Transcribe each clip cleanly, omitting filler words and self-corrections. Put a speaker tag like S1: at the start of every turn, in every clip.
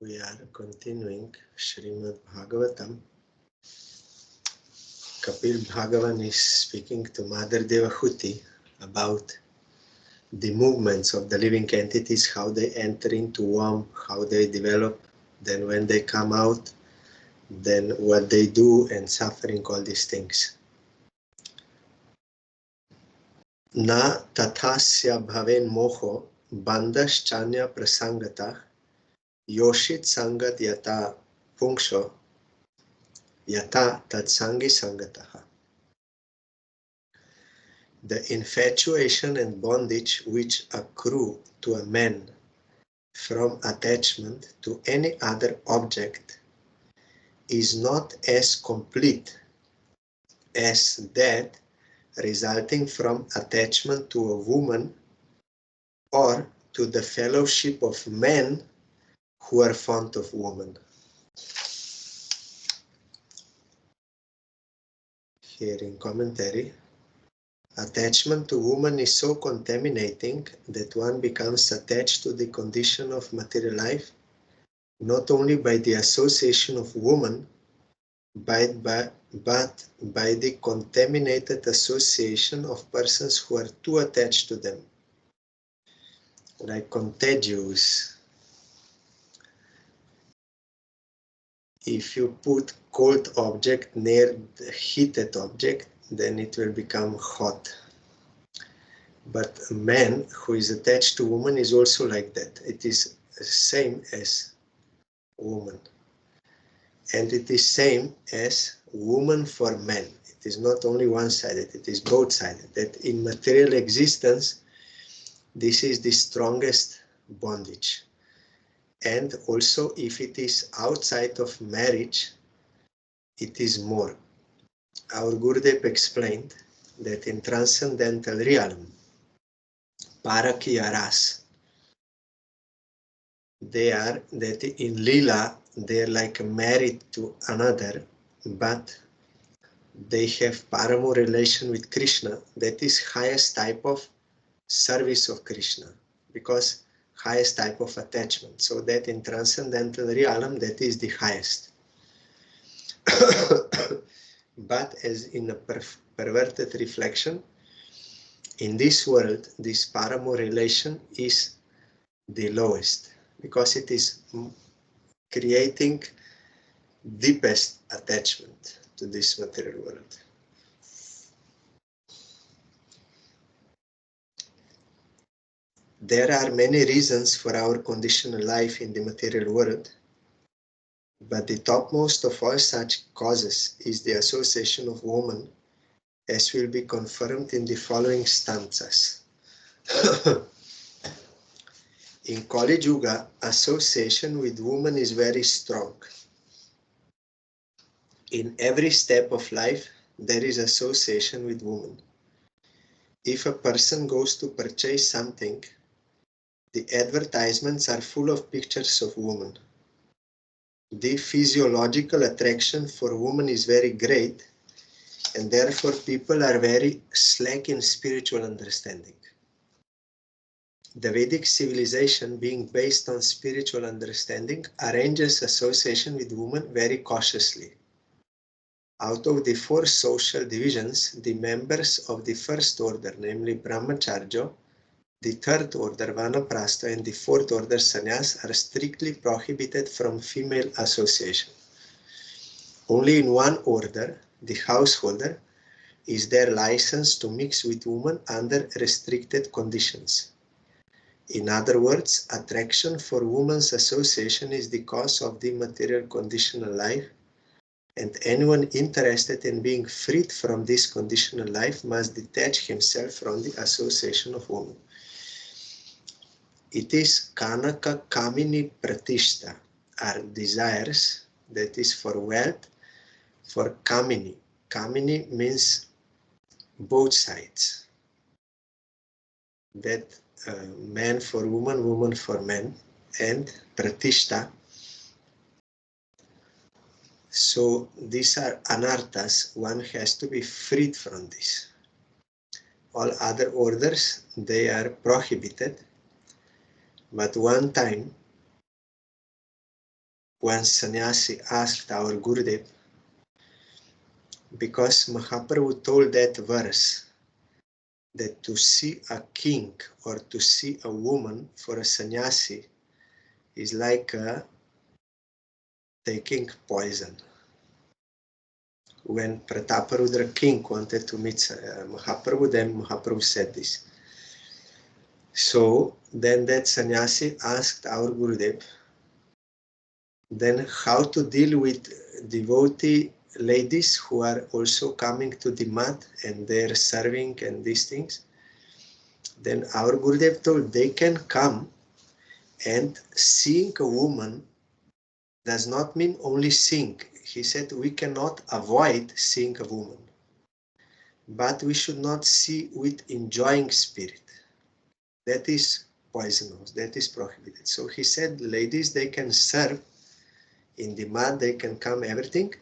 S1: We are continuing Srimad Bhagavatam. Kapil Bhagavan is speaking to Mother Devahuti about the movements of the living entities, how they enter into womb, how they develop, then when they come out, then what they do and suffering, all these things. Na tathasya bhaven moho bandhaschanya prasangata yoshit sangat yata punksho yata tatsangi sangataha. The infatuation and bondage which accrue to a man from attachment to any other object is not as complete as that resulting from attachment to a woman or to the fellowship of men who are fond of women. Here in commentary, attachment to woman is so contaminating that one becomes attached to the condition of material life, not only by the association of woman, but by the contaminated association of persons who are too attached to them, like contagious. If you put cold object near the heated object, then it will become hot. But a man who is attached to woman is also like that. It is the same as woman. And it is same as woman for men. It is not only one-sided, it is both-sided. That in material existence, this is the strongest bondage. And also, if it is outside of marriage, it is more. Our Gurudev explained that in transcendental realm, Parakyaras, they are that in Leela, they are like married to another, but they have paramour relation with Krishna. That is highest type of service of Krishna, because highest type of attachment. So that in transcendental realm, that is the highest. But as in a perverted reflection, in this world, this paramour relation is the lowest, because it is creating deepest attachment to this material world. There are many reasons for our conditional life in the material world, but the topmost of all such causes is the association of woman, as will be confirmed in the following stanzas. In Kali Yuga, association with woman is very strong. In every step of life, there is association with woman. If a person goes to purchase something, the advertisements are full of pictures of women. The physiological attraction for women is very great, and therefore people are very slack in spiritual understanding. The Vedic civilization, being based on spiritual understanding, arranges association with women very cautiously. Out of the 4 social divisions, the members of the first order, namely Brahmacharya, the third order Vanaprastha, and the fourth order Sannyas, are strictly prohibited from female association. Only in one order, the householder, is there license to mix with women under restricted conditions. In other words, attraction for women's association is the cause of the material conditional life, and anyone interested in being freed from this conditional life must detach himself from the association of women. It is Kanaka Kamini Pratishta, are desires, that is for wealth, for Kamini. Kamini means both sides. That man for woman, woman for man, and Pratishta. So these are anarthas, one has to be freed from this. All other orders, they are prohibited, but one time one sannyasi asked our Gurudev, because Mahaprabhu told that verse, that to see a king or to see a woman for a sannyasi is like taking poison. When Prataparudra king wanted to meet Mahaprabhu, then Mahaprabhu said this. So then that sannyasi asked our Gurudev, then how to deal with devotee ladies who are also coming to the mat and they're serving and these things. Then our Gurudev told they can come, and seeing a woman does not mean only seeing. He said we cannot avoid seeing a woman, but we should not see with enjoying spirit. That is poisonous, that is prohibited. So he said ladies, they can serve in the mat, they can come, everything,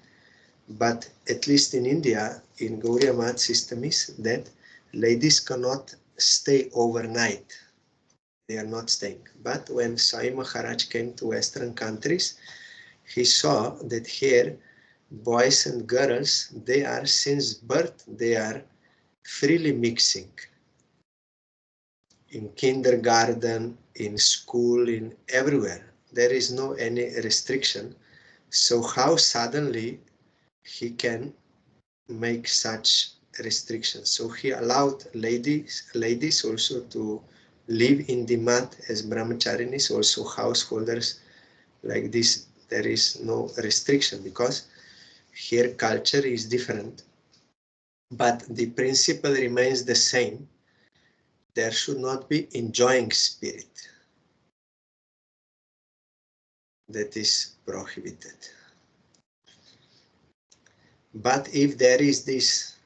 S1: but at least in India, in Gauriya mat system is that ladies cannot stay overnight. They are not staying. But when Sai Maharaj came to Western countries, he saw that here boys and girls, they are since birth, they are freely mixing. In kindergarten, in school, in everywhere. There is no any restriction. So how suddenly he can make such restrictions? So he allowed ladies also to live in the mat as brahmacharinis, also householders like this. There is no restriction because here culture is different, but the principle remains the same. There should not be enjoying spirit. That is prohibited. But if there is this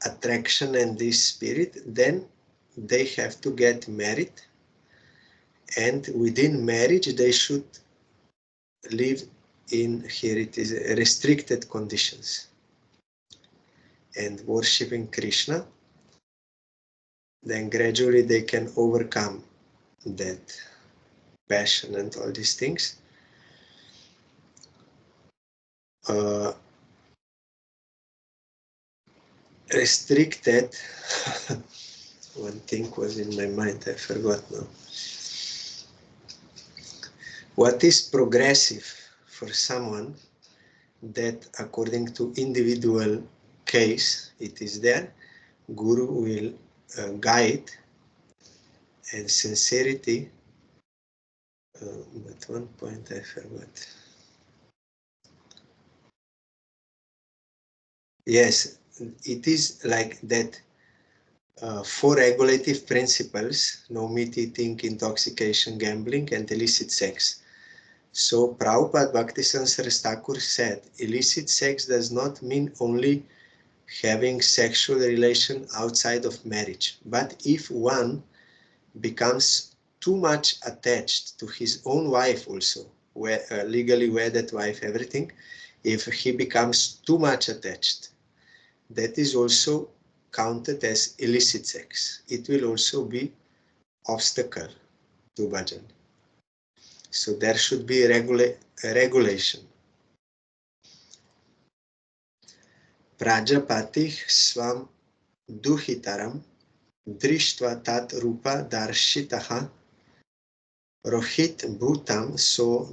S1: attraction and this spirit, then they have to get married, and within marriage they should live in, here it is, restricted conditions and worshipping Krishna. Then gradually they can overcome that passion and all these things. Restricted, one thing was in my mind, I forgot now. What is progressive for someone that according to individual case, it is there, Guru will guide, and sincerity, but one point I forgot. Yes, it is like that. Four regulative principles: no meat eating, intoxication, gambling, and illicit sex. So Prabhupada Bhaktisiddhanta Saraswati Thakur said, illicit sex does not mean only having sexual relation outside of marriage, but if one becomes too much attached to his own wife also, legally wedded wife, everything, if he becomes too much attached, that is also counted as illicit sex. It will also be obstacle to bhajan. So there should be a regulation. Prajapati swam duhitaram drishtva tat rupa darshitaha rohit bhutam so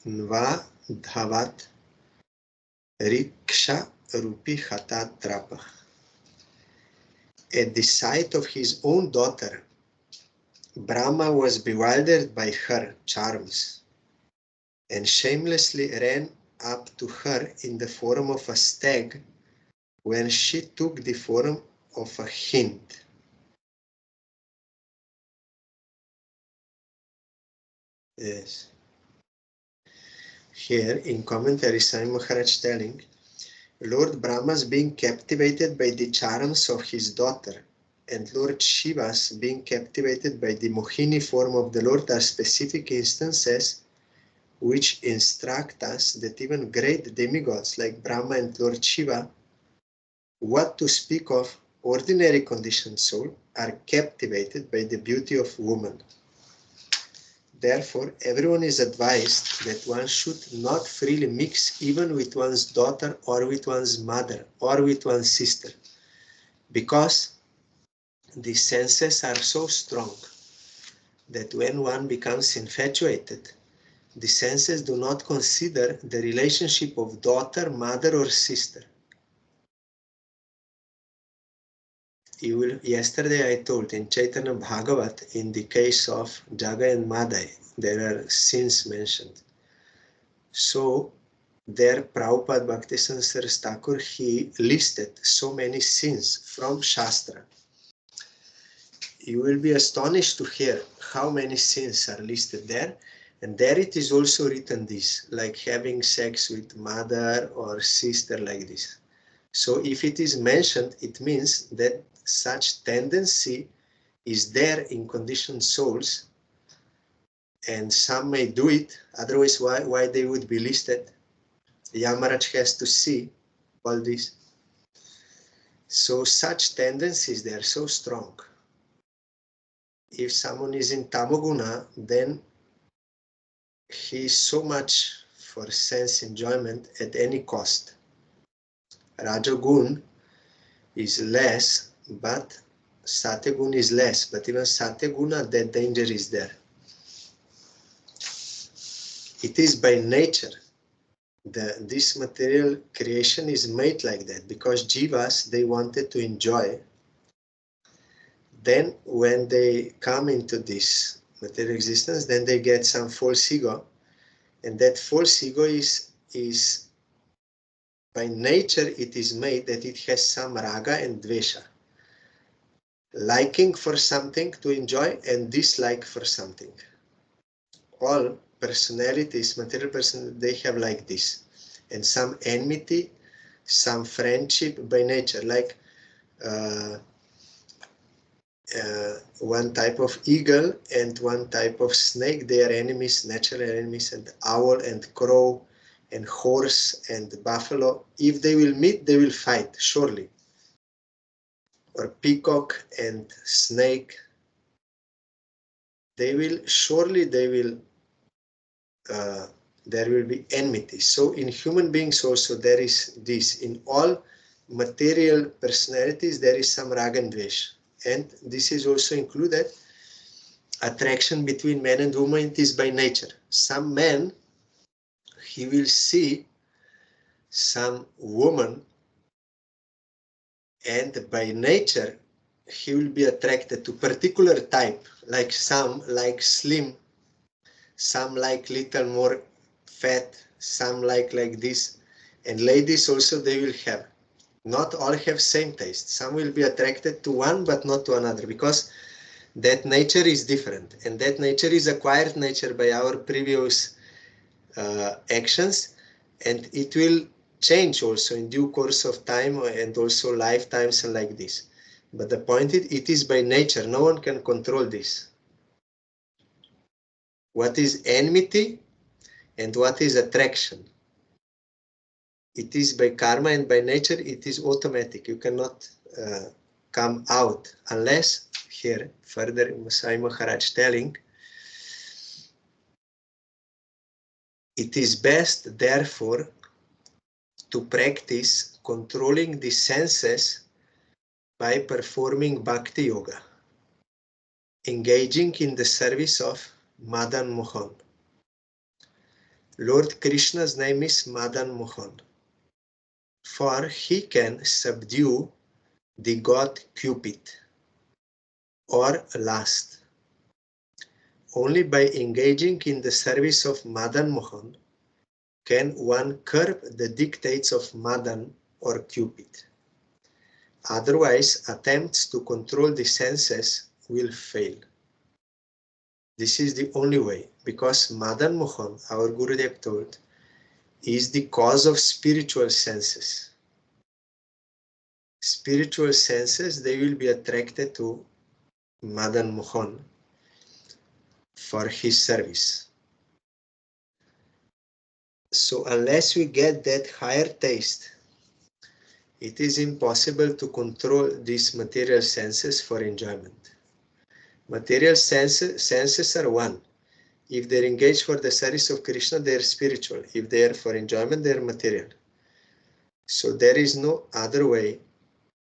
S1: nvadhavat riksha rupi hatat trapah. At the sight of his own daughter, Brahma was bewildered by her charms and shamelessly ran up to her in the form of a stag when she took the form of a hind. Yes. Here in commentary, Sai Maharaj telling, Lord Brahma's being captivated by the charms of his daughter and Lord Shiva's being captivated by the Mohini form of the Lord are specific instances which instruct us that even great demigods like Brahma and Lord Shiva, what to speak of ordinary conditioned soul, are captivated by the beauty of woman. Therefore, everyone is advised that one should not freely mix even with one's daughter or with one's mother or with one's sister, because the senses are so strong that when one becomes infatuated, the senses do not consider the relationship of daughter, mother, or sister. Yesterday I told in Chaitanya Bhagavat, in the case of Jaga and Madai, there are sins mentioned. So there Prabhupada Bhaktisiddhanta Saraswati Thakur, he listed so many sins from Shastra. You will be astonished to hear how many sins are listed there. And there it is also written this, like having sex with mother or sister like this. So if it is mentioned, it means that such tendency is there in conditioned souls, and some may do it, otherwise why they would be listed? Yamaraj has to see all this. So such tendencies, they are so strong. If someone is in Tamoguna, then he is so much for sense enjoyment at any cost. Rajagun is less, but Satyagun is less, but even Satyaguna, that danger is there. It is by nature. This material creation is made like that, because jivas, they wanted to enjoy. Then when they come into this material existence, then they get some false ego, and that false ego is by nature, it is made that it has some raga and dvesha. Liking for something to enjoy and dislike for something. All personalities, material personalities, they have like this. And some enmity, some friendship by nature, like one type of eagle and one type of snake, they are enemies, natural enemies, and owl and crow and horse and buffalo. If they will meet, they will fight, surely. Or peacock and snake, they will, surely they will, there will be enmity. So in human beings also there is this. In all material personalities there is some raga and dvesh. And this is also included attraction between man and woman. It is by nature. Some man, he will see some woman, and by nature he will be attracted to particular type, like some like slim, some like little more fat, some like this. And ladies also, they will have, not all have same taste. Some will be attracted to one but not to another, because that nature is different, and that nature is acquired nature by our previous actions, and it will change also in due course of time and also lifetimes and like this. But the point is, it is by nature. No one can control this. What is enmity and what is attraction? It is by karma, and by nature it is automatic. You cannot come out unless, here further Sai Maharaj telling, it is best therefore to practice controlling the senses by performing bhakti yoga, engaging in the service of Madan Mohan. Lord Krishna's name is Madan Mohan, for he can subdue the god Cupid or lust. Only by engaging in the service of Madan Mohan can one curb the dictates of Madan or Cupid. Otherwise, attempts to control the senses will fail. This is the only way, because Madan Mohan, our Gurudev told, is the cause of spiritual senses. Spiritual senses, they will be attracted to Madan Mohan for his service. So unless we get that higher taste, it is impossible to control these material senses for enjoyment. Material senses are one. If they're engaged for the service of Krishna, they're spiritual. If they're for enjoyment, they're material. So there is no other way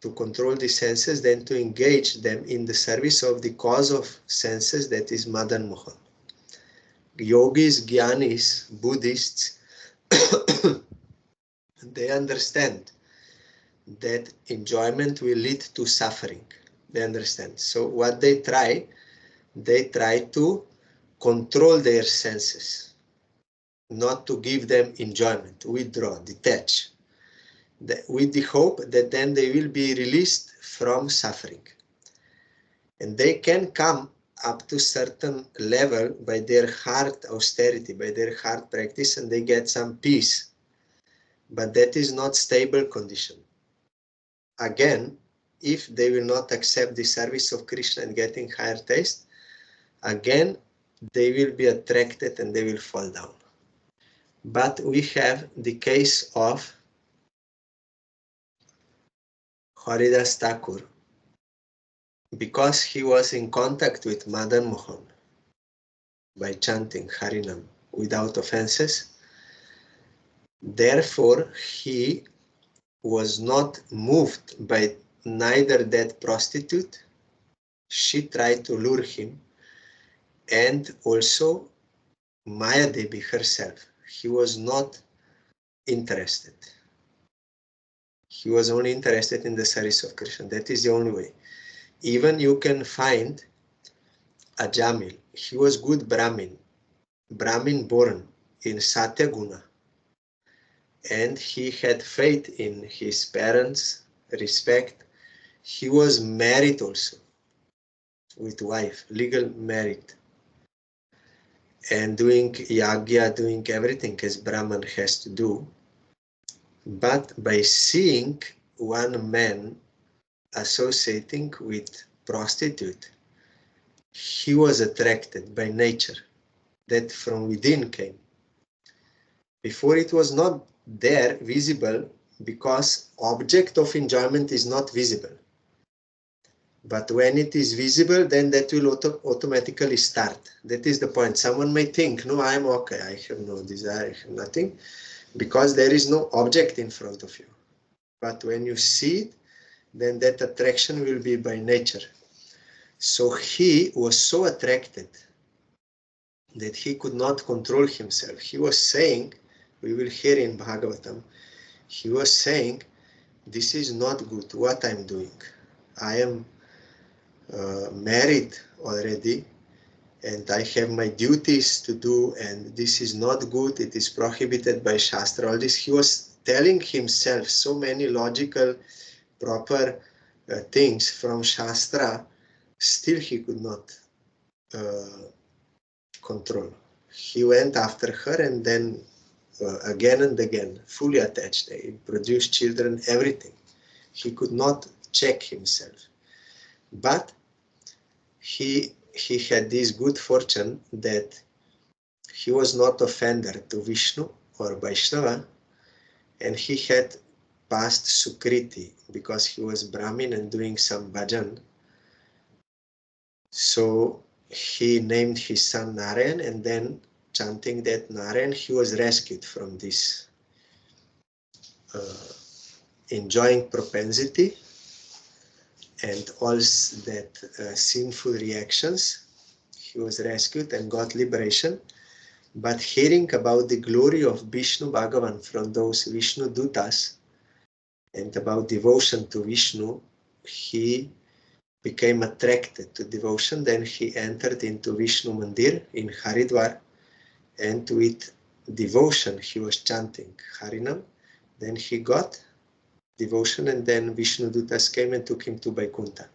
S1: to control the senses than to engage them in the service of the cause of senses, that is Madan Mohan. Yogis, Gyanis, Buddhists, they understand that enjoyment will lead to suffering. They understand. So what they try to control their senses, not to give them enjoyment, withdraw, detach, with the hope that then they will be released from suffering. And they can come up to certain level by their heart austerity, by their heart practice, and they get some peace. But that is not stable condition. Again, if they will not accept the service of Krishna and getting higher taste, again, they will be attracted and they will fall down. But we have the case of Haridas Thakur, because he was in contact with Madan Mohan by chanting Harinam without offenses. Therefore, he was not moved by neither that prostitute, she tried to lure him, and also Maya Devi herself. He was not interested. He was only interested in the service of Krishna. That is the only way. Even you can find a Jamil. He was good Brahmin born in Satya Guna. And he had faith in his parents, respect. He was married also with wife, legal married. And doing yagya, doing everything as Brahman has to do. But by seeing one man associating with prostitute, he was attracted by nature, that from within came. Before it was not there visible, because object of enjoyment is not visible. But when it is visible, then that will automatically start. That is the point. Someone may think, no, I'm okay, I have no desire, I have nothing, because there is no object in front of you. But when you see it, then that attraction will be by nature. So he was so attracted that he could not control himself. He was saying, we will hear in Bhagavatam, he was saying, this is not good, what I'm doing. I am married already, and I have my duties to do, and this is not good, it is prohibited by Shastra. All this, he was telling himself so many logical, proper things from Shastra, still he could not control. He went after her, and then again and again, fully attached. They produced children, everything. He could not check himself. But he had this good fortune that he was not offender to Vishnu or Vaishnava, and he had passed Sukriti because he was Brahmin and doing some bhajan. So he named his son Narayan, and then chanting that Narayan, he was rescued from this enjoying propensity and all that sinful reactions. He was rescued and got liberation. But hearing about the glory of Vishnu Bhagavan from those Vishnu Dutas and about devotion to Vishnu, he became attracted to devotion. Then he entered into Vishnu Mandir in Haridwar, and with devotion he was chanting Harinam. Then he got devotion, and then Vishnu Dutas came and took him to Vaikuntha.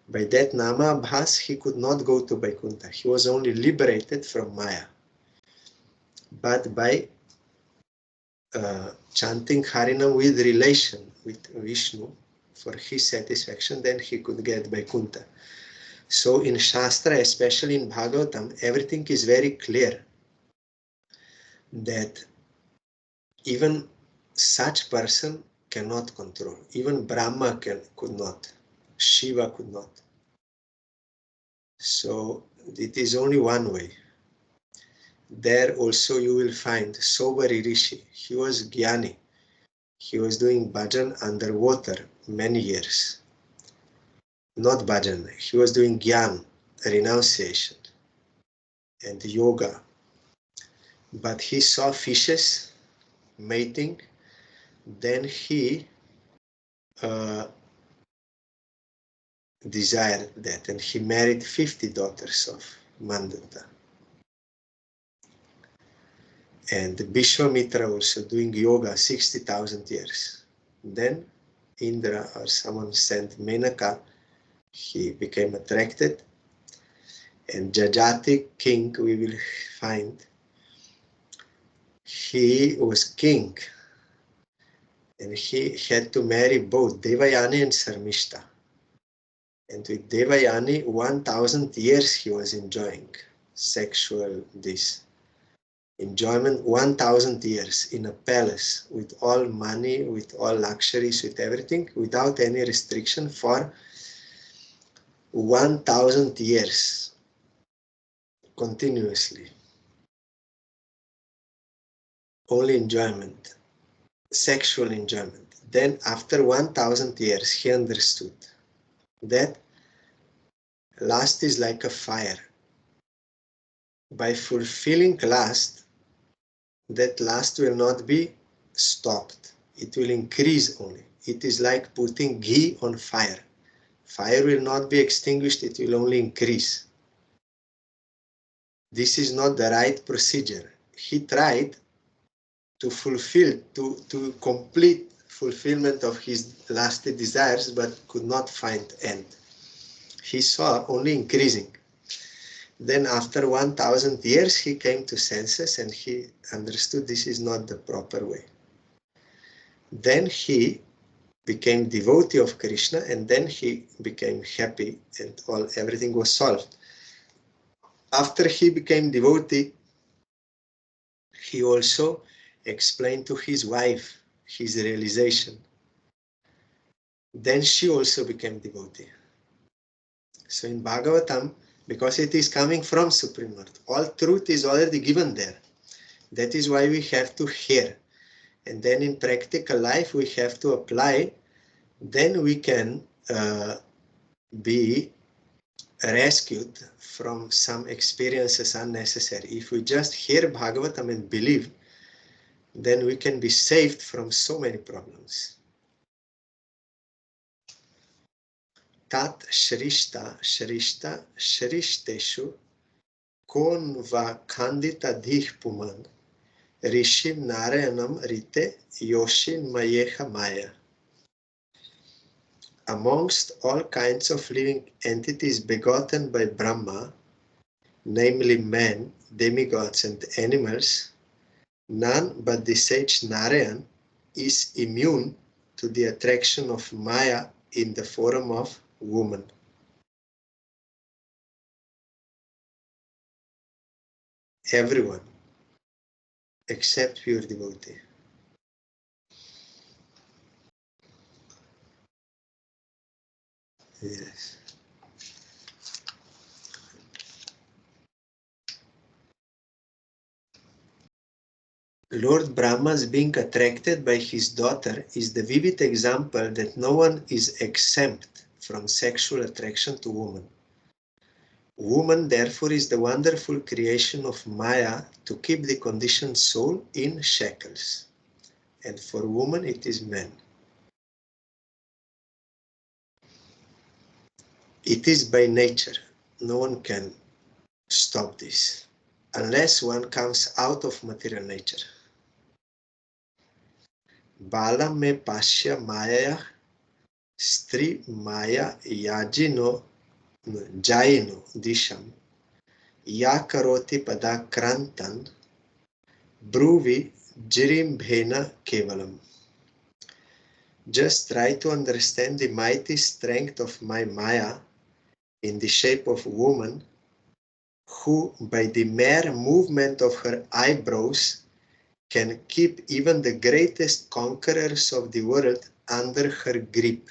S1: By that Nama Abhas, he could not go to Vaikuntha. He was only liberated from Maya. But by chanting Harinam with relation with Vishnu for his satisfaction, then he could get Vaikuntha. So in Shastra, especially in Bhagavatam, everything is very clear that even such person cannot control. Even Brahma could not. Shiva could not. So it is only one way. There also you will find Sobari Rishi. He was Jnani. He was doing bhajan underwater many years. Not bhajan, he was doing Gyan, renunciation, and yoga. But he saw fishes mating, then he desired that, and he married 50 daughters of Mandata. And Vishwamitra also doing yoga 60,000 years. Then Indra or someone sent Menaka, he became attracted, and Jajati king we will find, he was king, and he had to marry both Devayani and Sarmishta. And with Devayani, 1,000 years he was enjoying sexual enjoyment, 1,000 years in a palace with all money, with all luxuries, with everything, without any restriction for 1,000 years continuously. Only enjoyment, sexual enjoyment. Then after 1,000 years, he understood that lust is like a fire. By fulfilling lust, that lust will not be stopped. It will increase only. It is like putting ghee on fire. Fire will not be extinguished, it will only increase. This is not the right procedure. He tried to fulfill, to complete fulfillment of his lusty desires, but could not find end. He saw only increasing. Then after 1,000 years, he came to senses and he understood this is not the proper way. Then he became devotee of Krishna, and then he became happy and everything was solved. After he became devotee, he also explained to his wife his realization. Then she also became devotee. So in Bhagavatam, because it is coming from Supreme Lord, all truth is already given there. That is why we have to hear. And then in practical life, we have to apply. Then we can be rescued from some experiences unnecessary. If we just hear Bhagavatam and believe, then we can be saved from so many problems. Tat shrishta shrishta shrishteshu kon va khandita dhih puman rishim narayanam rite yoshin mayeha maya. Amongst all kinds of living entities begotten by Brahma, namely men, demigods and animals, none but the sage Narayan is immune to the attraction of Maya in the form of woman. Everyone, except pure devotee. Yes. Lord Brahma's being attracted by his daughter is the vivid example that no one is exempt from sexual attraction to woman. Woman, therefore, is the wonderful creation of Maya to keep the conditioned soul in shackles. And for woman, it is man. It is by nature. No one can stop this unless one comes out of material nature. Bala me pasya maya stri maya yajino jaino disham ya karoti padakrantan bruvi jirimbhena kevalam. Just try to understand the mighty strength of my Maya in the shape of a woman who, by the mere movement of her eyebrows, can keep even the greatest conquerors of the world under her grip.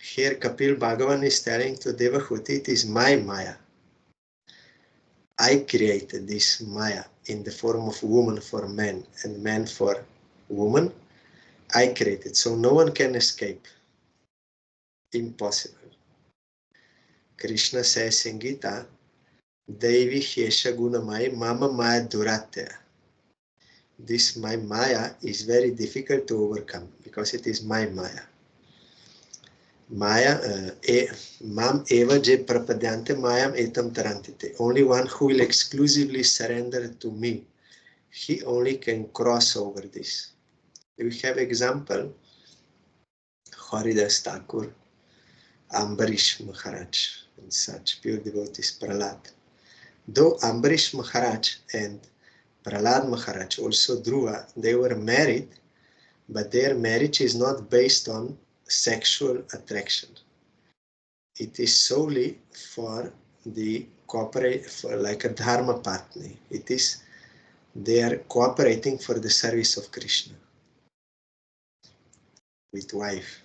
S1: Here Kapil Bhagavan is telling to Devahuti, it is my Maya. I created this Maya in the form of woman for man and man for woman. I created, so no one can escape. Impossible. Krishna says in Gita, Devi Hyesha Gunamai Mama Maya Duratya. This my Maya is very difficult to overcome because it is my Maya. Maya, mam eva je prapadyante mayam etam tarantite. Only one who will exclusively surrender to me, he only can cross over this. We have example, Haridas Thakur, Ambarish Maharaj, and such pure devotees, Prahlad. Though Ambarish Maharaj and Prahlad Maharaj, also Dhruva, they were married, but their marriage is not based on sexual attraction. It is solely for the cooperate, for like a dharma patni. It is, they are cooperating for the service of Krishna with wife.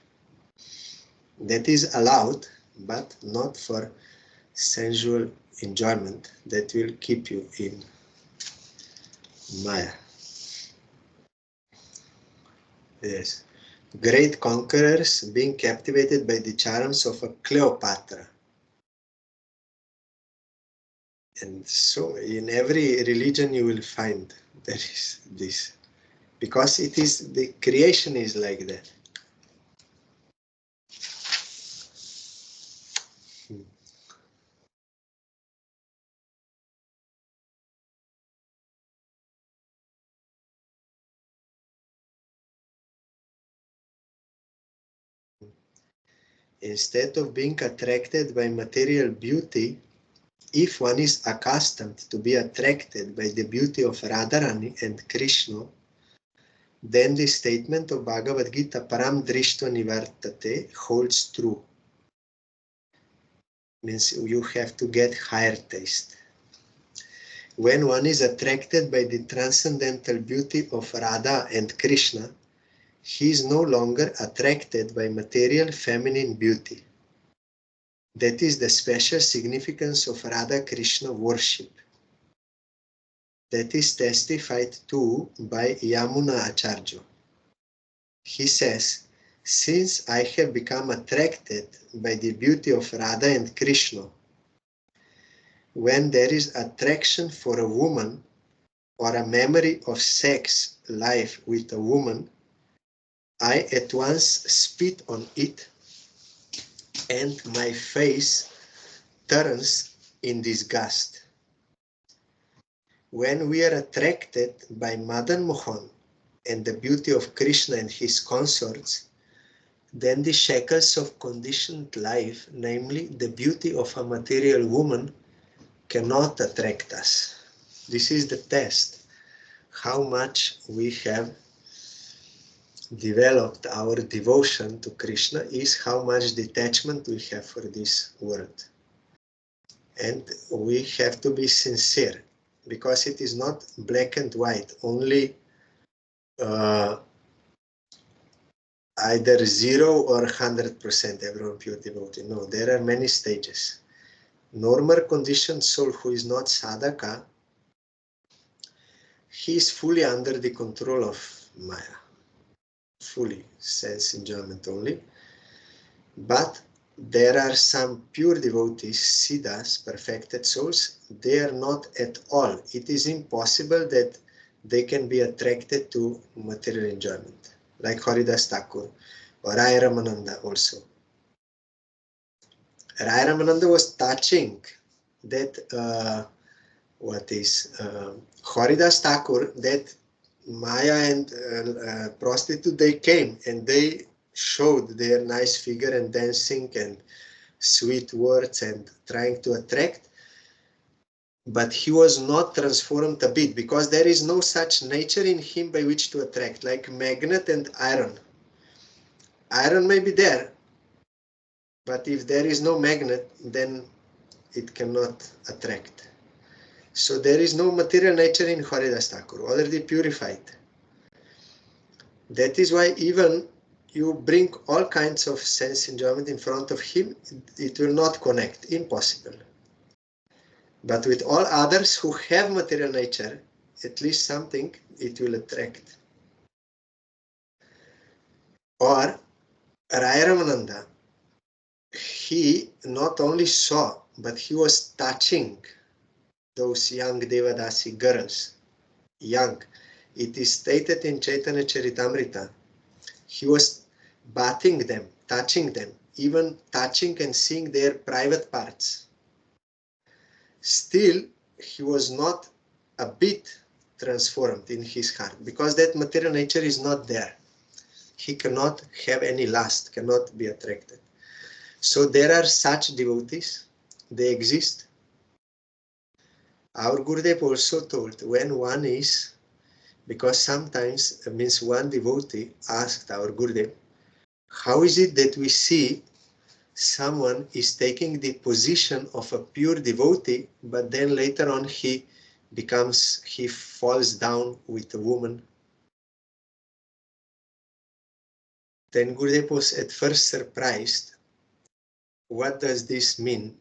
S1: That is allowed, but not for sensual enjoyment that will keep you in Maya. Yes. Great conquerors being captivated by the charms of a Cleopatra. And so in every religion you will find there is this. Because it is, the creation is like that. Instead of being attracted by material beauty, if one is accustomed to be attracted by the beauty of Radharani and Krishna, then the statement of Bhagavad Gita, Param Drishta Nivartate, holds true. Means you have to get higher taste. When one is attracted by the transcendental beauty of Radha and Krishna, he is no longer attracted by material feminine beauty. That is the special significance of Radha Krishna worship. That is testified to by Yamuna Acharya. He says, since I have become attracted by the beauty of Radha and Krishna, when there is attraction for a woman or a memory of sex life with a woman, I at once spit on it and my face turns in disgust. When we are attracted by Madan Mohan and the beauty of Krishna and his consorts, then the shackles of conditioned life, namely the beauty of a material woman, cannot attract us. This is the test, how much we have developed our devotion to Krishna is how much detachment we have for this world. And we have to be sincere, because it is not black and white, only either 0 or 100% everyone pure devotee. No, there are many stages. Normal conditioned soul who is not sadhaka, he is fully under the control of Maya. Fully, sense enjoyment only. But there are some pure devotees, siddhas, perfected souls, they are not at all. It is impossible that they can be attracted to material enjoyment, like Haridas Thakur or Rai Ramananda also. Rai Ramananda was touching that, Haridas Thakur, that Maya and prostitute, they came and they showed their nice figure and dancing and sweet words and trying to attract, but he was not transformed a bit, because there is no such nature in him by which to attract, like magnet and iron. Iron may be there, but if there is no magnet, then it cannot attract. So there is no material nature in Haridas Thakur, already purified. That is why even you bring all kinds of sense enjoyment in front of him, it will not connect, impossible. But with all others who have material nature, at least something it will attract. Or Raya Ramananda, he not only saw, but he was touching those young Devadasi girls, young. It is stated in Chaitanya Charitamrita. He was bathing them, touching them, even touching and seeing their private parts. Still, he was not a bit transformed in his heart, because that material nature is not there. He cannot have any lust, cannot be attracted. So there are such devotees, they exist. Our Gurudev also told, when one is, because sometimes means one devotee asked our Gurudev, how is it that we see someone is taking the position of a pure devotee, but then later on he falls down with a woman? Then Gurudev was at first surprised. What does this mean,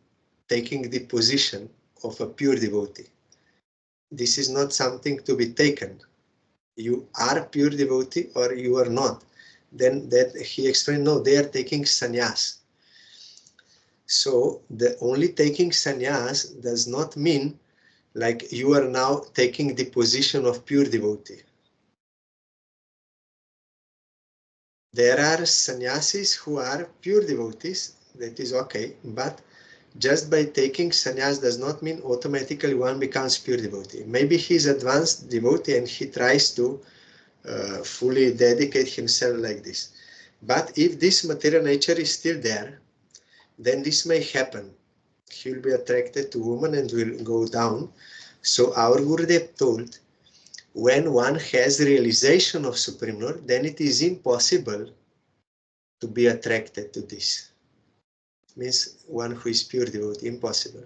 S1: taking the position of a pure devotee? This is not something to be taken. You are pure devotee or you are not. Then that he explained, no, they are taking sannyas. So the only taking sannyas does not mean like you are now taking the position of pure devotee. There are sannyasis who are pure devotees, that is okay, but just by taking sannyas does not mean automatically one becomes pure devotee. Maybe he is advanced devotee and he tries to fully dedicate himself like this. But if this material nature is still there, then this may happen. He will be attracted to woman and will go down. So our Gurudev told, when one has realization of Supreme Lord, then it is impossible to be attracted to this. Means one who is pure devotee, impossible.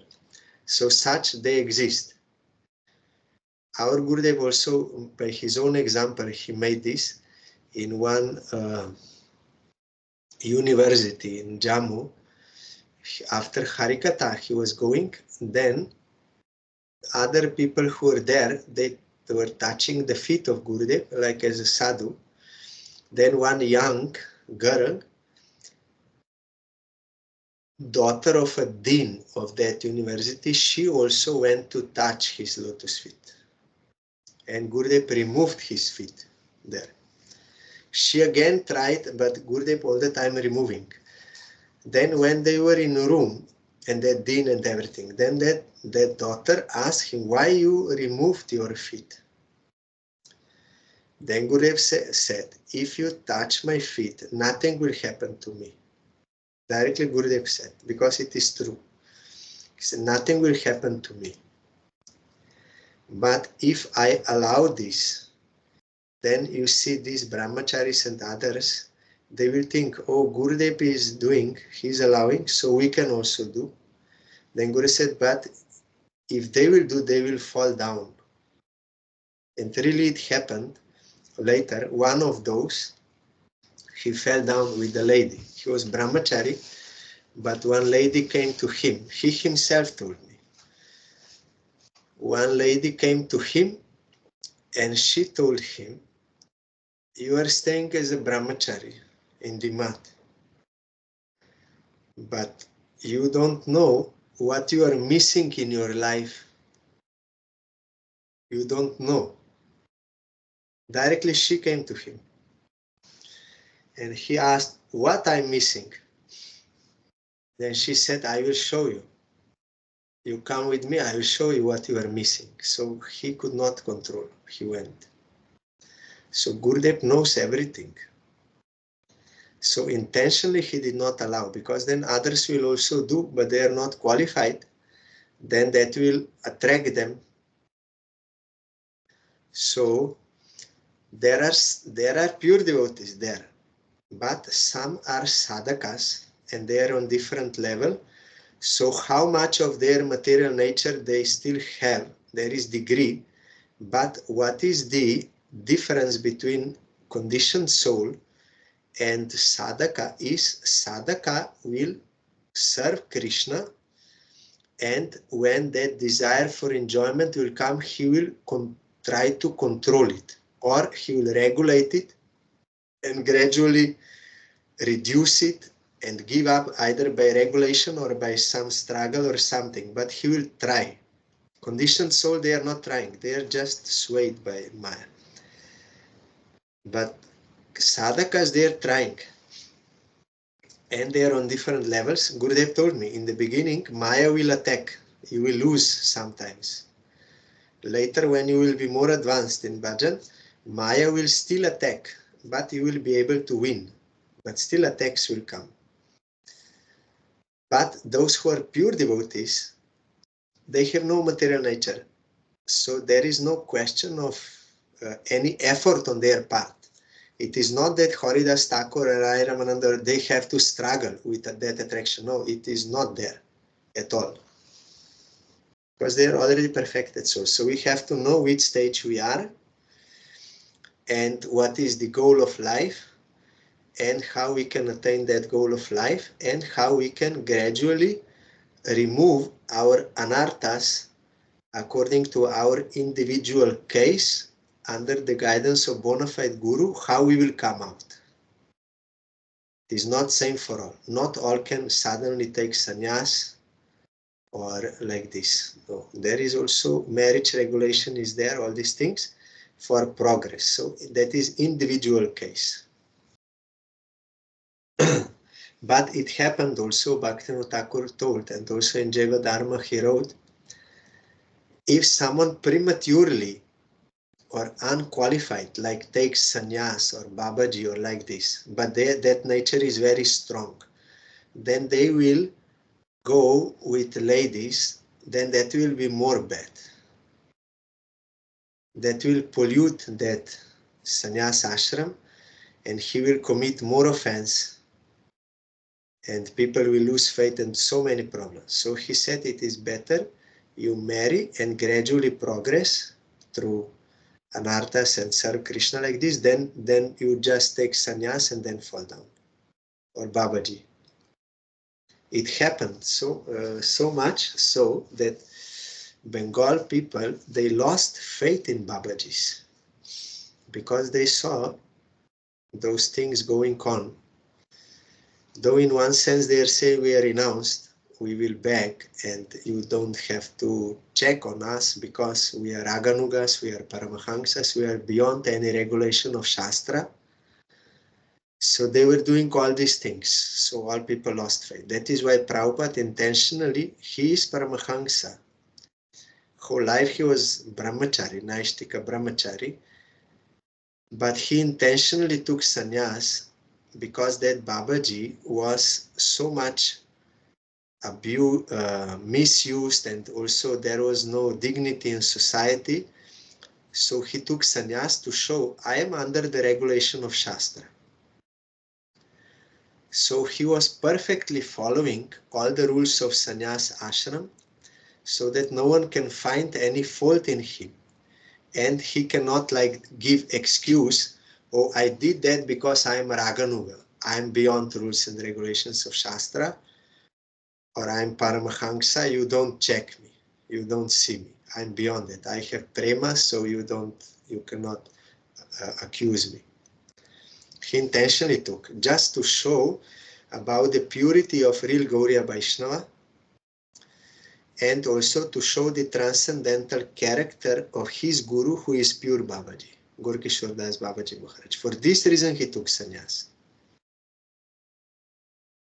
S1: So such they exist. Our Gurudev also, by his own example, he made this in one university in Jammu. After Harikatha, he was going, then other people who were there, they were touching the feet of Gurudev, like as a sadhu. Then one young girl, daughter of a dean of that university, she also went to touch his lotus feet. And Gurudev removed his feet there. She again tried, but Gurudev all the time removing. Then when they were in a room, and that dean and everything, then that daughter asked him, why you removed your feet? Then Gurudev said, if you touch my feet, nothing will happen to me. Directly Gurudev said, because it is true. He said, nothing will happen to me. But if I allow this, then you see these brahmacharis and others, they will think, oh, Gurudev is doing, he's allowing, so we can also do. Then Guru said, but if they will do, they will fall down. And really it happened later. One of those, he fell down with the lady. He was brahmachari, but one lady came to him. He himself told me. One lady came to him and she told him, you are staying as a brahmachari in the mat, but you don't know what you are missing in your life. You don't know. Directly she came to him and he asked, what I'm missing? Then she said, I will show you. You come with me, I will show you what you are missing. So he could not control. He went. So Gurudev knows everything. So intentionally he did not allow, because then others will also do, but they are not qualified. Then that will attract them. So there are pure devotees there, but some are sadhakas and they are on different level. So how much of their material nature they still have, there is degree, but what is the difference between conditioned soul and sadhaka is sadhaka will serve Krishna And when that desire for enjoyment will come, he will try to control it, or he will regulate it and gradually reduce it and give up either by regulation or by some struggle or something, but he will try. Conditioned soul, they are not trying, they are just swayed by Maya. But sadhakas, they are trying. And they are on different levels. Gurudev told me, in the beginning, Maya will attack. You will lose sometimes. Later, when you will be more advanced in bhajan, Maya will still attack, but you will be able to win. But still attacks will come. But those who are pure devotees, they have no material nature. So there is no question of any effort on their part. It is not that Haridas Thakur or Rai Ramananda, they have to struggle with that attraction. No, it is not there at all. Because they are already perfected souls. So we have to know which stage we are and what is the goal of life and how we can attain that goal of life and how we can gradually remove our anarthas according to our individual case under the guidance of bona fide guru, how we will come out. It is not same for all. Not all can suddenly take sannyas or like this. No. There is also marriage regulation is there, all these things for progress. So that is individual case. But it happened also, Bhaktivinoda Thakur told, and also in Jaiva Dharma he wrote, if someone prematurely or unqualified, like takes sannyas or Babaji or like this, but that nature is very strong, then they will go with ladies, then that will be more bad. That will pollute that sannyas ashram and he will commit more offense and people will lose faith and so many problems. So he said it is better you marry and gradually progress through anarthas and serve Krishna like this, then you just take sannyas and then fall down. Or Babaji. It happened so much so that Bengal people, they lost faith in Babajis because they saw those things going on. Though in one sense they are saying we are renounced, we will beg and you don't have to check on us because we are Raganugas, we are Paramahansas, we are beyond any regulation of Shastra. So they were doing all these things. So all people lost faith. That is why Prabhupada intentionally, he is Paramahansa. Whole life he was Brahmachari, Naishtika Brahmachari. But he intentionally took sannyas because that Babaji was so much misused and also there was no dignity in society. So he took sannyas to show I am under the regulation of Shastra. So he was perfectly following all the rules of sannyas ashram so that no one can find any fault in him. And he cannot like give excuse, oh, I did that because I am Raganuga. I am beyond rules and regulations of Shastra. Or I am Paramahansa, you don't check me. You don't see me. I am beyond it. I have prema, so you cannot accuse me. He intentionally took, just to show about the purity of real Gauriya Vaishnava, and also to show the transcendental character of his guru who is pure Babaji, Gorkishore Das Babaji Maharaj. For this reason he took sannyas.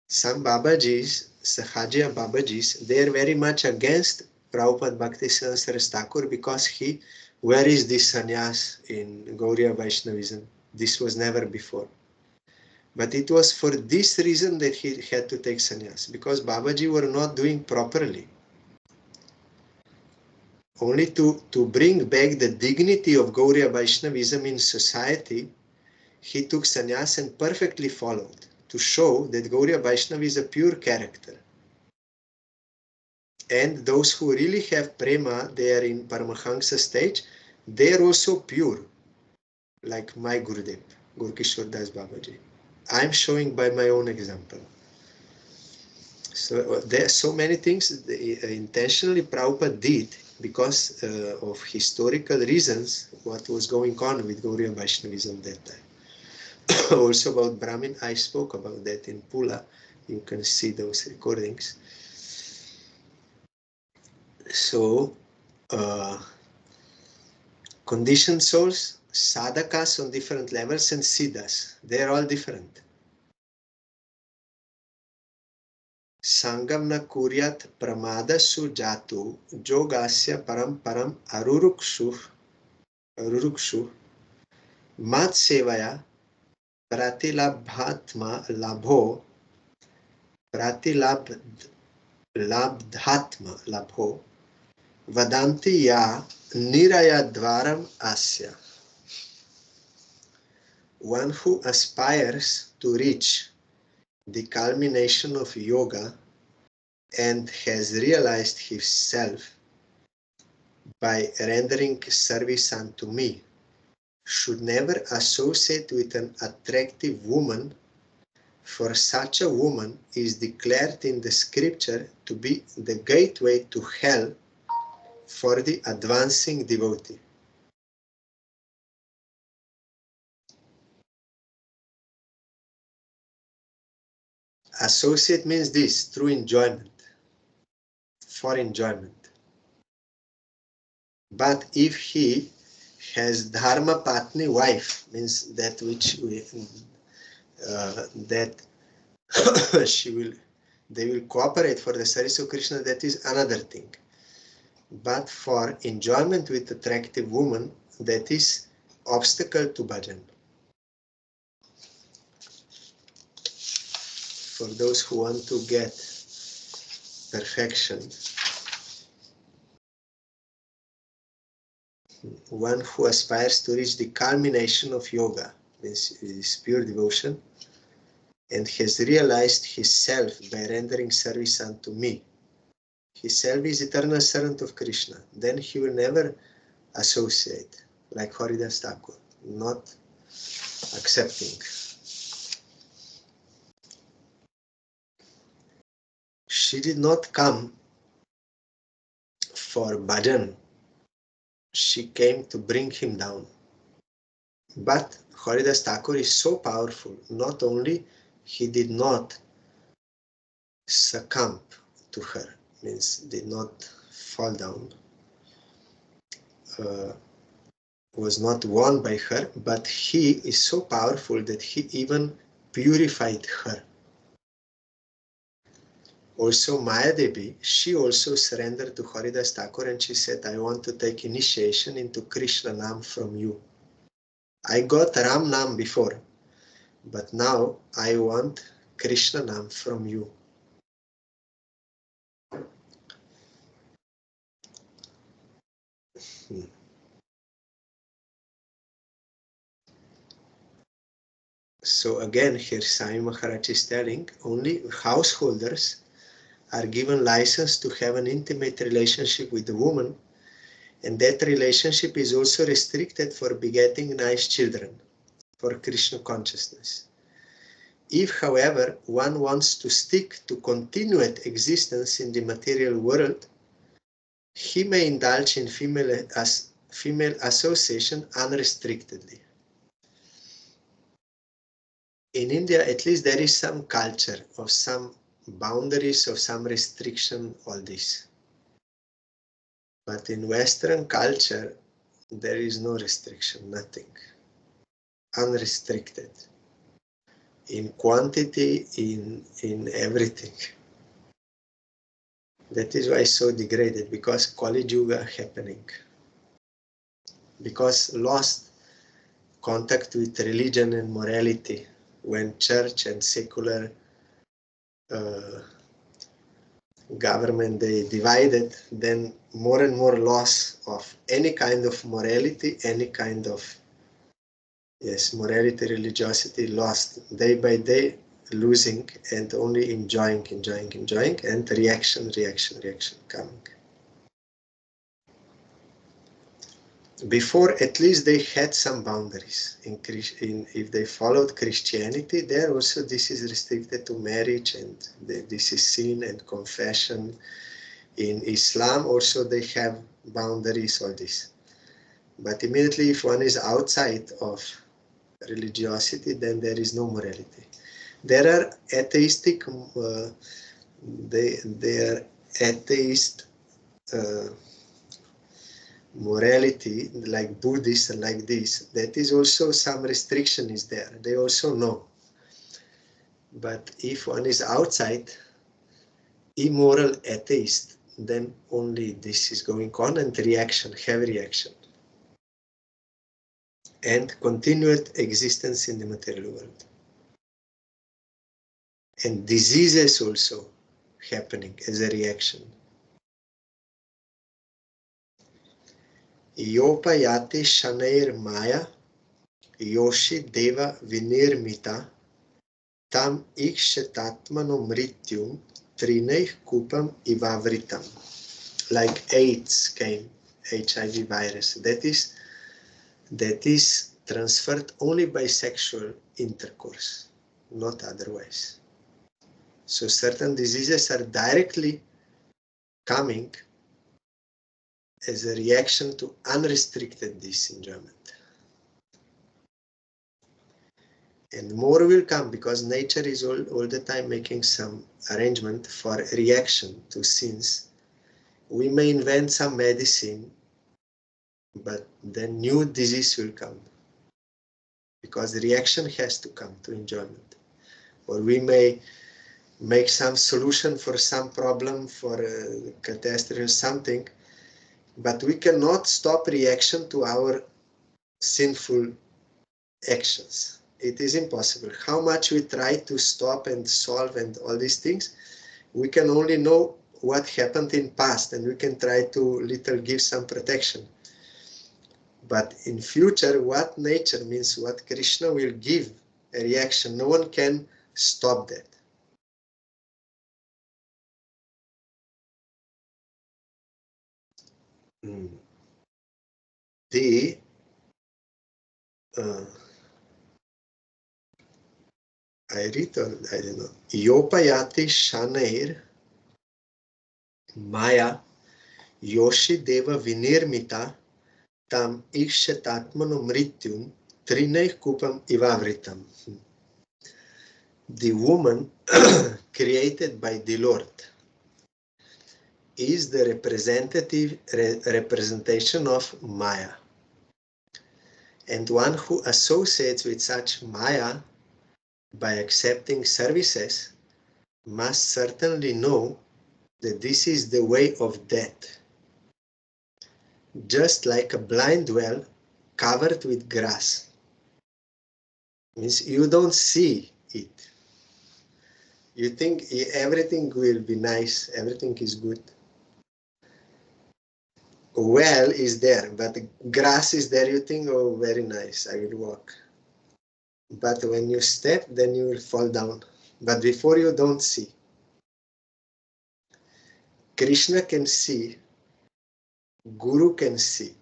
S1: Some Babajis, Sahaja Babajis, they are very much against Prabhupada Bhaktisiddhanta Saraswati Thakur because where is this sannyas in Gauriya Vaishnavism? This was never before. But it was for this reason that he had to take sannyas, because Babaji were not doing properly. Only to bring back the dignity of Gauriya Vaishnavism in society, he took sannyas and perfectly followed to show that Gauriya Vaishnava is a pure character. And those who really have prema, they are in Paramahansa stage, they are also pure, like my Gurudev, Gorkishore Das Babaji. I am showing by my own example. So there are so many things intentionally Prabhupada did because of historical reasons, what was going on with Gauriya Vaishnavism that time. Also about Brahmin, I spoke about that in Pula. You can see those recordings. So, conditioned souls, sadhakas on different levels, and siddhas, they're all different. Sangam na kuryat pramadasu jatu jogasya param arurukshu mat sevaya pratilabhatma labho pratilabdhatma labho vadanti ya niraya dvaram asya. One who aspires to reach the culmination of yoga and has realized himself by rendering service unto me should never associate with an attractive woman, for such a woman is declared in the scripture to be the gateway to hell for the advancing devotee. Associate means this, through enjoyment, for enjoyment. But if he has dharma patni wife, means that which we, that they will cooperate for the service of Krishna, that is another thing. But for enjoyment with attractive woman, that is obstacle to bhajan. For those who want to get perfection, one who aspires to reach the culmination of yoga, means is pure devotion, and has realized his self by rendering service unto me. His self is eternal servant of Krishna. Then he will never associate, like Haridas Thakur, not accepting. She did not come for bhajan. She came to bring him down. But Haridas Thakur is so powerful, not only he did not succumb to her, means did not fall down, was not won by her, but he is so powerful that he even purified her. Also Maya Devi, she also surrendered to Haridas Thakur and she said, I want to take initiation into Krishna Nam from you. I got Ram Nam before, but now I want Krishna Nam from you. So again, here Sai Maharaj is telling, only householders are given license to have an intimate relationship with the woman, and that relationship is also restricted for begetting nice children, for Krishna consciousness. If, however, one wants to stick to continued existence in the material world, he may indulge in female association unrestrictedly. In India, at least, there is some culture of some boundaries, of some restriction, all this. But in Western culture, there is no restriction, nothing. Unrestricted. In quantity, in everything. That is why it's so degraded, because Kali Yuga happening. Because lost contact with religion and morality, when church and secular government, they divided, then more and more loss of any kind of morality, any kind of, yes, morality, religiosity lost day by day, losing and only enjoying, and reaction coming. before, at least they had some boundaries. If they followed Christianity, there also this is restricted to marriage, and this is sin and confession. In Islam also they have boundaries, all this. But immediately if one is outside of religiosity, then there is no morality. There are atheistic, they are atheist morality, like Buddhists and like this. That is also some restriction is there. They also know. But if one is outside, immoral atheist, then only this is going on, and reaction, heavy reaction. And continued existence in the material world. And diseases also happening as a reaction. Yopayati Shanair Maya, Yoshi Deva Vinirmita, Tam Ikshetatmano Mrityum, Trineich Kupam Ivavritam. Like AIDS came, HIV virus. That is transferred only by sexual intercourse, not otherwise. So certain diseases are directly coming as a reaction to unrestricted disenjoyment. And more will come, because nature is all the time making some arrangement for reaction to sins. We may invent some medicine, but then new disease will come, because the reaction has to come to enjoyment. Or we may make some solution for some problem, for a catastrophe or something, but we cannot stop reaction to our sinful actions. It is impossible. How much we try to stop and solve and all these things, we can only know what happened in past, and we can try to little give some protection. But in future, what nature means, what Krishna will give a reaction, no one can stop that. I read, or I don't know. Yopayati Shanair Maya Yoshi Deva Vinirmita Tam Ikshetatmano Mrityum Trinei Kupam Ivavritam. The woman created by the Lord is the representation of Maya. And one who associates with such Maya by accepting services must certainly know that this is the way of death. Just like a blind well covered with grass. Means you don't see it. You think everything will be nice, everything is good. Well is there, but grass is there, you think, oh, very nice, I will walk. But when you step, then you will fall down. But before you don't see. Krishna can see, Guru can see.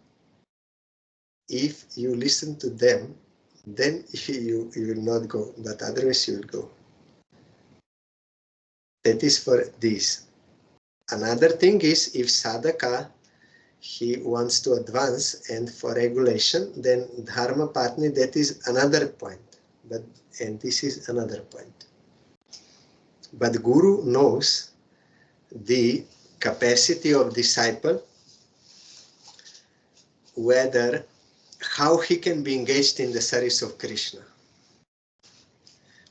S1: If you listen to them, then you will not go, but otherwise you will go. That is for this. Another thing is, if sadhaka, he wants to advance, and for regulation, then dharma patni, that is another point. And this is another point. But Guru knows the capacity of disciple, how he can be engaged in the service of Krishna.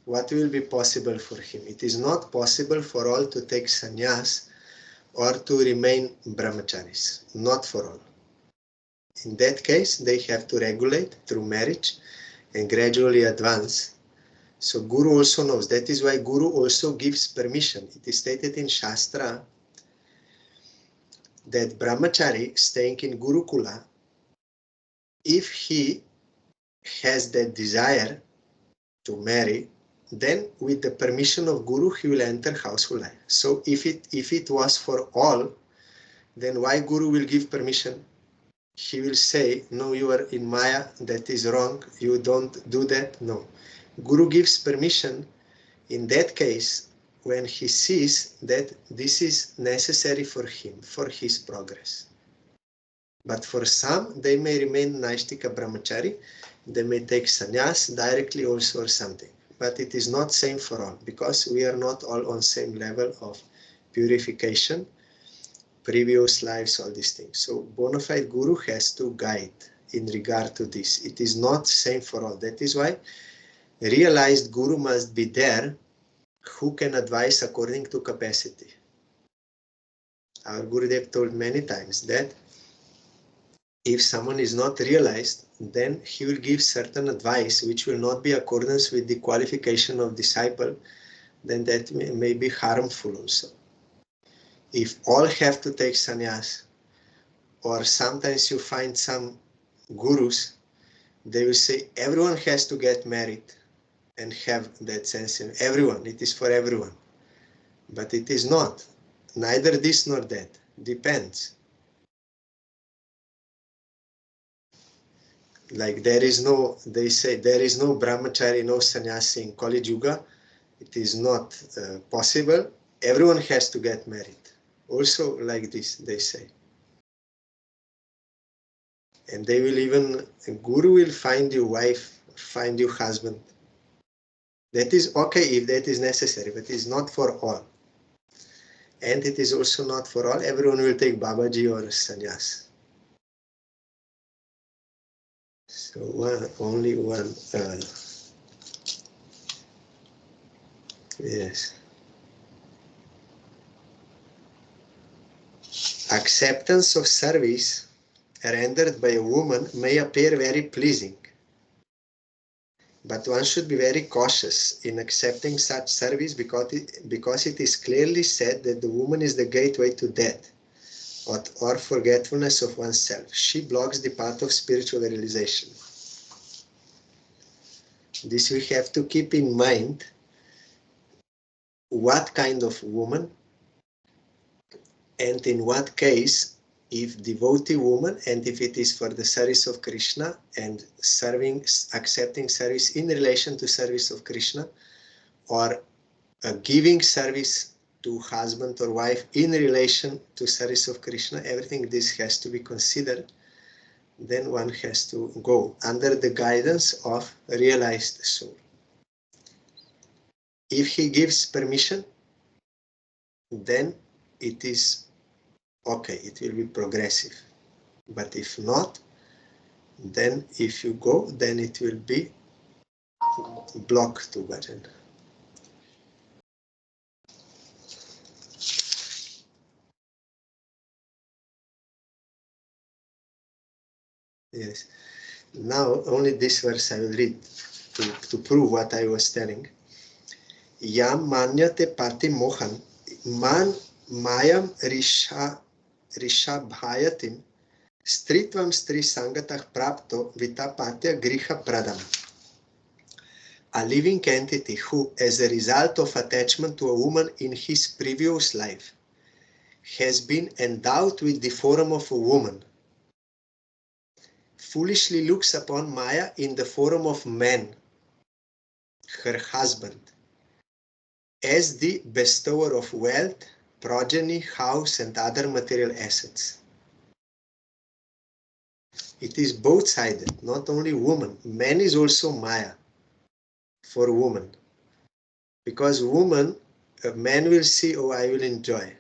S1: What will be possible for him? It is not possible for all to take sannyas or to remain brahmacharis. Not for all. In that case, they have to regulate through marriage and gradually advance. So Guru also knows. That is why Guru also gives permission. It is stated in Shastra that brahmachari staying in Gurukula, if he has that desire to marry, then with the permission of Guru, he will enter household life. So if it was for all, then why Guru will give permission? he will say, no, you are in Maya, that is wrong, you don't do that. No. Guru gives permission in that case when he sees that this is necessary for him, for his progress. But for some, they may remain Naishtika Brahmachari, they may take sannyas directly also or something. But it is not same for all, because we are not all on same level of purification, previous lives, all these things. So bona fide Guru has to guide in regard to this. It is not same for all. That is why realized Guru must be there who can advise according to capacity. Our Gurudev told many times that if someone is not realized, then he will give certain advice which will not be accordance with the qualification of disciple, then that may be harmful also. If all have to take sannyas, or sometimes you find some gurus, they will say everyone has to get married and have that sense in everyone, it is for everyone. But it is not, neither this nor that, depends. Like there is no, they say there is no brahmachari, no sannyasi in Kali Yuga. It is not possible. Everyone has to get married. Also like this, they say. And they will even, a guru will find you wife, find you husband. That is okay if that is necessary, but it is not for all. And it is also not for all. Everyone will take Babaji or sannyas. So only one. Yes. Acceptance of service rendered by a woman may appear very pleasing, but one should be very cautious in accepting such service because it is clearly said that the woman is the gateway to death or forgetfulness of oneself. She blocks the path of spiritual realization. This we have to keep in mind, what kind of woman, and in what case, if devotee woman, and if it is for the service of Krishna and accepting service in relation to service of Krishna, or giving service to husband or wife in relation to service of Krishna, everything this has to be considered. Then one has to go under the guidance of realized soul. If he gives permission, then it is okay, it will be progressive. But if not, then if you go, then it will be blocked to bhajan. Yes. Now only this verse I will read to prove what I was telling. Yam manyate pati mohan man mayam risha bhayatim stritvam stri sangatah prapto vitapatya griha pradam. A living entity who, as a result of attachment to a woman in his previous life, has been endowed with the form of a woman, foolishly looks upon Maya in the form of man, her husband, as the bestower of wealth, progeny, house, and other material assets. It is both-sided, not only woman. Man is also Maya for woman. Because woman, a man will see, oh, I will enjoy.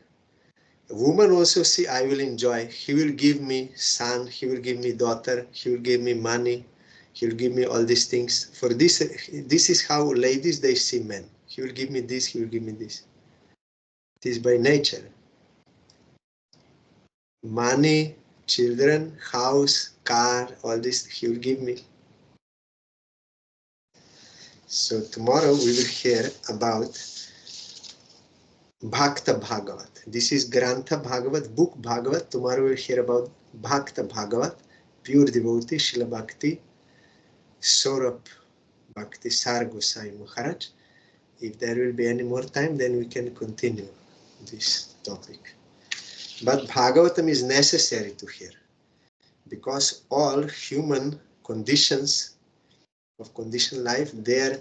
S1: A woman also see, I will enjoy. He will give me son, he will give me daughter, he will give me money, he will give me all these things. For this is how ladies, they see men. He will give me this, he will give me this. It is by nature. Money, children, house, car, all this, he will give me. So tomorrow we will hear about Bhakta Bhagavat. This is Grantha Bhagavat, book Bhagavat. Tomorrow we will hear about Bhakta Bhagavat, pure devotee, Srila Bhakti, Saurabh Bhakti Sar Gosai Maharaj. If there will be any more time, then we can continue this topic. But Bhagavatam is necessary to hear. because all human conditions of conditioned life, they're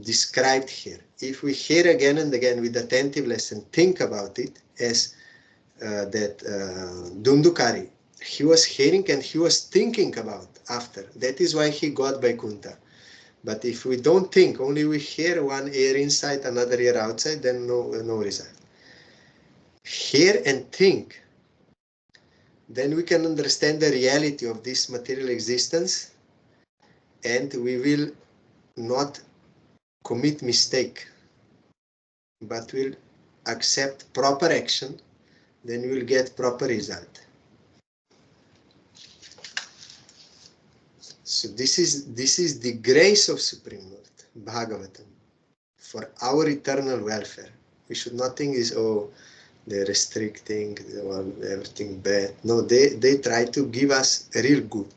S1: described here. If we hear again and again with attentiveness and think about it, as that Dundukari, he was hearing and he was thinking about after. That is why he got Vaikuntha. But if we don't think, only we hear one ear inside, another ear outside, then no result. Hear and think, then we can understand the reality of this material existence, and we will not commit mistake, but will accept proper action, then we will get proper result. So this is the grace of Supreme Lord, Bhagavatam, for our eternal welfare. We should not think is, oh, they're restricting, they want everything bad. No, they try to give us real good.